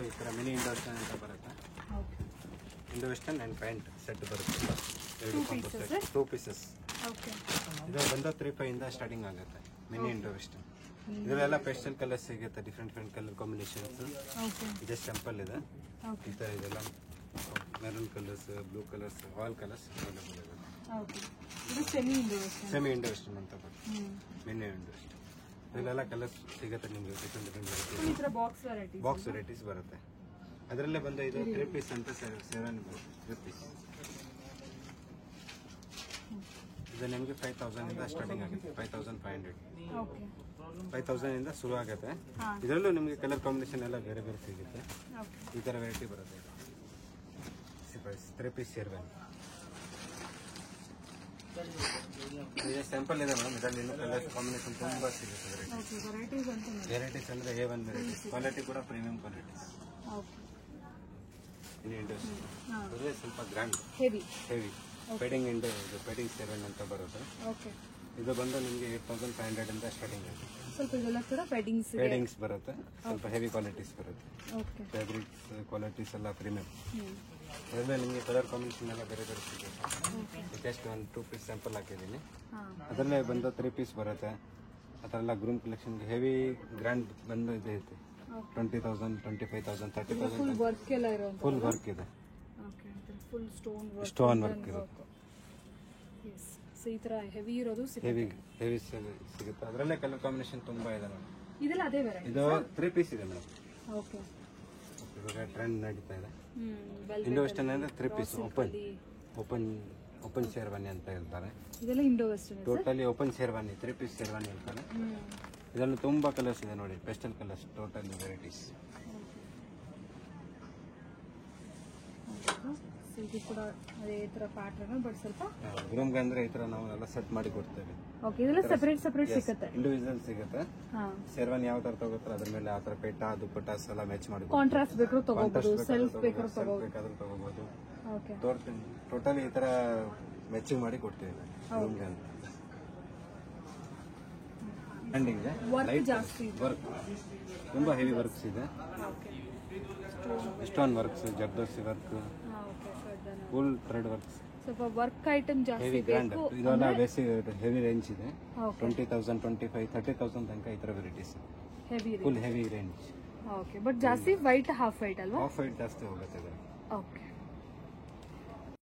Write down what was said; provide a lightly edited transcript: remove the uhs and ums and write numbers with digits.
ಈ ಥರ mini Indo western ಅಂತ ಬರುತ್ತೆ. Indo western and pant set ಬರುತ್ತೆ. ಎರಡು ಕಾಂಬೋ ಸೆಟ್ 2 ಪೀಸಸ್. ಇದು ಬಂದು 3,500 ಇಂದ ಸ್ಟಾರ್ಟಿಂಗ್ ಆಗುತ್ತೆ. ಮಿನಿ ಇಂಡೋ ವೆಸ್ಟರ್ನ್ ಇದರಲ್ಲೆಲ್ಲ ಪೇಸ್ಟಲ್ ಕಲರ್ಸ್ ಸಿಗುತ್ತೆ, ಡಿಫ್ರೆಂಟ್ ಕಲರ್ ಕಾಂಬಿನೇಷನ್ಸ್. ಇದೆ ಸ್ಯಾಂಪಲ್ ಇದೆ. ಈ ಥರ ಇದೆಲ್ಲ maroon colours, blue colours, all colours available ಇದೆ. ಸೆಮಿ ಇಂಡೋ ವೆಸ್ಟರ್ನ್ ಅಂತ ಬರುತ್ತೆ. ಮಿನಿ ಇಂಡೋ ವೆಸ್ಟರ್ನ್ ಇದೆಲ್ಲ ಕಲರ್ಸ್ ಸಿಗುತ್ತೆ ನಿಮಗೆ. ಡಿಫ್ರೆಂಟ್ ಬಾಕ್ಸ್ ವೆರೈಟೀಸ್ ಬರುತ್ತೆ. ಅದರಲ್ಲೇ ಬಂದು ಇದು 3 ಪೀಸ್ ಅಂತ 7 ಬರುತ್ತೆ. 3 ಪೀಸ್ ಇದು ನಿಮಗೆ 5,000 ಇಂದ ಸ್ಟಾರ್ಟಿಂಗ್ ಆಗುತ್ತೆ. 5,500 5,000 ಇಂದ ಶುರು ಆಗುತ್ತೆ. ಇದರಲ್ಲೂ ನಿಮಗೆ ಕಲರ್ ಕಾಂಬಿನೇಷನ್ ಎಲ್ಲ ಬೇರೆ ಬೇರೆ ಸಿಗುತ್ತೆ. ಈ ಥರ ವೆರೈಟಿ ಬರುತ್ತೆ. 3 ಪೀಸ್ ಶೇರ್ವಾನಿ ಇದು ಸ್ಯಾಂಪಲ್ ಇದೆ ಮೇಡಮ್. ಇದರಲ್ಲಿ ಕಲರ್ ಕಾಂಬಿನೇಷನ್ ತುಂಬ ಸಿಗುತ್ತೆ. ವೆರೈಟೀಸ್ ಅಂದರೆ A1 ವೆರೈಟೀಸ್. ಕ್ವಾಲಿಟಿ ಕೂಡ ಪ್ರೀಮಿಯಂ ಕ್ವಾಲಿಟೀಸ್. ಇದರಲ್ಲಿ ಸ್ವಲ್ಪ ಗ್ರ್ಯಾಂಡ್ ಹೆವಿ ಪೆಡಿಂಗ್ ಪೆಡಿಂಗ್ ಶೇರ್ವಾನಿ ಅಂತ ಬರುತ್ತೆ. ಇದು ಬಂದು ನಿಮಗೆ 8,500 ಇಂದ ಸ್ಟಾರ್ಟಿಂಗ್ ಆಗುತ್ತೆ. ಸ್ವಲ್ಪ ಇದೆಲ್ಲ ಕೂಡ ಪೆಡಿಂಗ್ಸ್ ಬರುತ್ತೆ. ಸ್ವಲ್ಪ ಹೆವಿ ಕ್ವಾಲಿಟೀಸ್ ಬರುತ್ತೆ. ಫ್ಯಾಬ್ರಿಕ್ಸ್ ಕ್ವಾಲಿಟೀಸ್ ಎಲ್ಲ ಪ್ರೀಮಿಯಂ. ಇದರಲ್ಲಿ ನಿಮಗೆ ಕಲರ್ ಕಾಂಬಿನೇಷನ್ ಎಲ್ಲ ಬೇರೆ ಬೇರೆ ಸಿಗುತ್ತೆ. ಜಸ್ಟ್ 2 ಪೀಸ್ ಸ್ಯಾಂಪಲ್ ಹಾಕಿದ್ದೀನಿ. ಅದರಲ್ಲೇ ಬಂದು 3 ಪೀಸ್ ಬರುತ್ತೆ. ಆ ಥರ ಎಲ್ಲ ಗ್ರೂಮ್ ಕಲೆಕ್ಷನ್ಗೆ ಹೆವಿ ಗ್ರ್ಯಾಂಡ್ ಬಂದು ಇದೆ. 20,000, 25,000, 30,000 ಫುಲ್ ವರ್ಕ್ ಇದೆ. ಸ್ಟೋನ್ ವರ್ಕ್ ಇರುತ್ತೆ. ಈ ತರ ಹೆವಿ ಇರೋದು ಹೆವಿ ಸಿಗುತ್ತೆ. ಅದರಲ್ಲೇ ಕಲರ್ ಕಾಂಬಿನೇಷನ್ ತುಂಬಾ ಇದೆ ಮೇಡಮ್. ಇದೆಲ್ಲ ಅದೇ ವೆರೈಟಿ. ಇದು 3 ಪೀಸ್ ಇದೆ ಮೇಡಮ್. ಓಕೆ, ಇವಾಗ ಟ್ರೆಂಡ್ ನಡೀತಾ ಇದೆ. ಇಂಡೋ ವೆಸ್ಟರ್ನ್ ಅಂದ್ರೆ 3 ಪೀಸ್ ಓಪನ್ ಶೇರ್ವಾನಿ ಅಂತ ಹೇಳ್ತಾರೆ. ಇದೆಲ್ಲ Indo western totally open sherwani 3 piece sherwani ಹೇಳ್ತಾರೆ. ಇದರಲ್ಲಿ ತುಂಬಾ ಕಲರ್ಸ್ ಇದೆ ನೋಡಿ. Pastel colours totally varieties. ಇದು ಕೂಡ ಅದೇ ತರ ಪ್ಯಾಟರ್ನ್ ಬಟ್ ಸ್ವಲ್ಪ ರೂಮ್ಗೆ ಅಂದ್ರೆ ಈ ತರ ನಾವು ಎಲ್ಲ ಸೆಟ್ ಮಾಡಿ ಕೊಡ್ತೇವೆ. ಓಕೆ, ಇದೆಲ್ಲ ಸೆಪರೇಟ್ ಸಿಗುತ್ತೆ. ಇಂಡಿವಿಜುವಲ್ ಸಿಗುತ್ತೆ. ಶೇರ್ವಾನಿ ಯಾವ ತರ ತಗೋತಾರೆ ಅದ್ರ ಮೇಲೆ ಆ ತರ ಪೇಟ ದುಪ್ಪಟ್ಟಾಸ್ ಎಲ್ಲ ಮ್ಯಾಚ್ ಮಾಡಿ ಕಾಂಟ್ರಾಸ್ಟ್ ಬೇಕಾದ್ರೂ ತಗೋಬಹುದು, ಸೆಲ್ಫ್ ಬೇಕಾದ್ರೂ ತಗೋಬಹುದು. ಓಕೆ, ಟೋಟಲಿ ಈ ತರ ಮ್ಯಾಚಿಂಗ್ ಮಾಡಿ ಕೊಡ್ತೇವೆ ರೂಮ್ಗೆ ಅಂತ. ವರ್ಕ್ ಜಾಸ್ತಿ, ವರ್ಕ್ ತುಂಬಾ ಹೆವಿ ವರ್ಕ್ಸ್ ಇದೆ. Stone works, zardozi work, full thread works, ಸ್ವಲ್ಪ ವರ್ಕ್ ಐಟಮ್ ಜಾಸ್ತಿ ಹೆವಿ ಗ್ರ್ಯಾಂಡ್. ಇದೆಲ್ಲ ಬೇಸಿಕ್ ಹೆವಿ ರೇಂಜ್ ಇದೆ. 20,000, 25,000, 30,000 ತನಕ ಈ ತರ varieties. Full heavy range. Okay, but ಜಾಸ್ತಿ ವೈಟ್ ಹಾಫ್ ವೈಟ್ ಅಲ್ವಾ? ಹಾಫ್ ವೈಟ್ ಜಾಸ್ತಿ ಹೋಗುತ್ತೆ. ಓಕೆ.